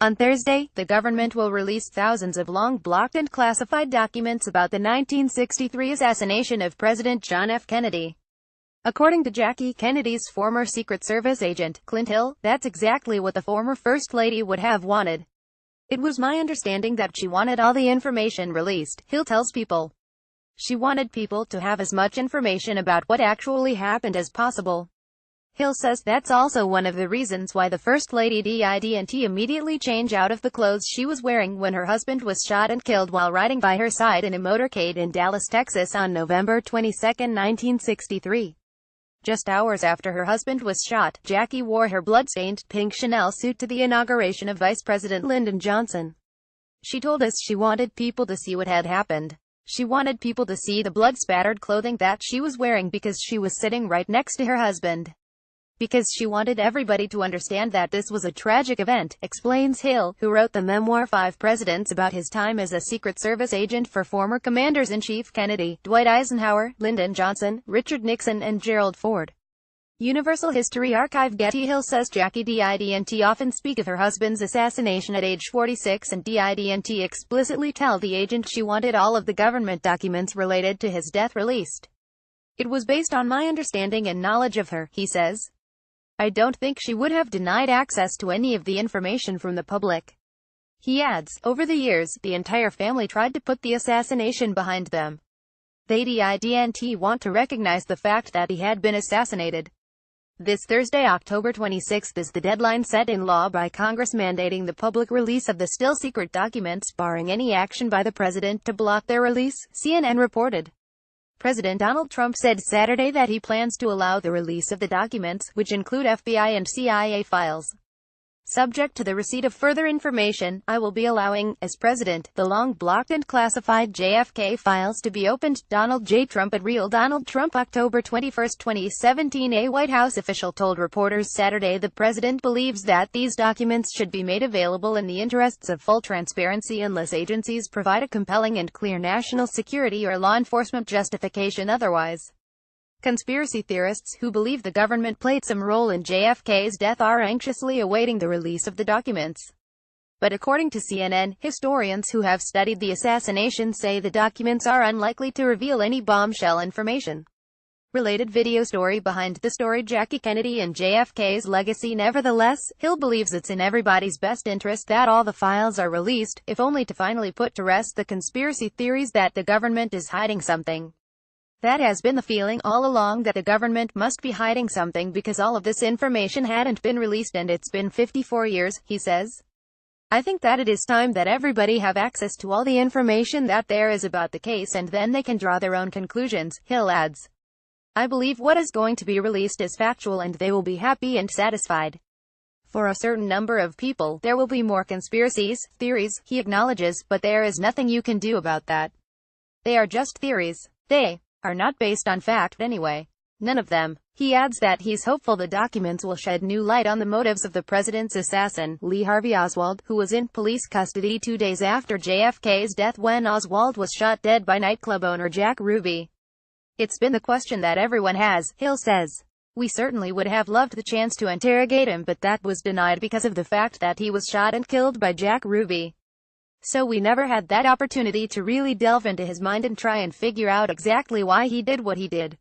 On Thursday, the government will release thousands of long-blocked and classified documents about the 1963 assassination of President John F. Kennedy. According to Jackie Kennedy's former Secret Service agent, Clint Hill, that's exactly what the former First Lady would have wanted. It was my understanding that she wanted all the information released, Hill tells People. She wanted people to have as much information about what actually happened as possible. Hill says that's also one of the reasons why the First Lady didn't immediately change out of the clothes she was wearing when her husband was shot and killed while riding by her side in a motorcade in Dallas, Texas on November 22, 1963. Just hours after her husband was shot, Jackie wore her blood-stained, pink Chanel suit to the inauguration of Vice President Lyndon Johnson. She told us she wanted people to see what had happened. She wanted people to see the blood-spattered clothing that she was wearing because she was sitting right next to her husband. Because she wanted everybody to understand that this was a tragic event, explains Hill, who wrote the memoir Five Presidents about his time as a Secret Service agent for former Commanders-in-Chief Kennedy, Dwight Eisenhower, Lyndon Johnson, Richard Nixon and Gerald Ford. Universal History Archive. Getty. Hill says Jackie didn't often speak of her husband's assassination at age 46 and didn't explicitly tell the agent she wanted all of the government documents related to his death released. It was based on my understanding and knowledge of her, he says. I don't think she would have denied access to any of the information from the public. He adds, over the years, the entire family tried to put the assassination behind them. They didn't want to recognize the fact that he had been assassinated. This Thursday, October 26, is the deadline set in law by Congress mandating the public release of the still-secret documents, barring any action by the president to block their release, CNN reported. President Donald Trump said Saturday that he plans to allow the release of the documents, which include FBI and CIA files. Subject to the receipt of further information, I will be allowing, as president, the long-blocked and classified JFK files to be opened. Donald J. Trump at Real Donald Trump. October 21, 2017. A White House official told reporters Saturday the president believes that these documents should be made available in the interests of full transparency unless agencies provide a compelling and clear national security or law enforcement justification otherwise. Conspiracy theorists who believe the government played some role in JFK's death are anxiously awaiting the release of the documents. But according to CNN, historians who have studied the assassination say the documents are unlikely to reveal any bombshell information. Related video story behind the story Jackie Kennedy and JFK's legacy. Nevertheless, Hill believes it's in everybody's best interest that all the files are released, if only to finally put to rest the conspiracy theories that the government is hiding something. That has been the feeling all along, that the government must be hiding something because all of this information hadn't been released and it's been 54 years, he says. I think that it is time that everybody have access to all the information that there is about the case and then they can draw their own conclusions, Hill adds. I believe what is going to be released is factual and they will be happy and satisfied. For a certain number of people, there will be more conspiracies, theories, he acknowledges, but there is nothing you can do about that. They are just theories. They are not based on fact anyway. None of them. He adds that he's hopeful the documents will shed new light on the motives of the president's assassin, Lee Harvey Oswald, who was in police custody 2 days after JFK's death when Oswald was shot dead by nightclub owner Jack Ruby. It's been the question that everyone has, Hill says. We certainly would have loved the chance to interrogate him, but that was denied because of the fact that he was shot and killed by Jack Ruby. So we never had that opportunity to really delve into his mind and try and figure out exactly why he did what he did.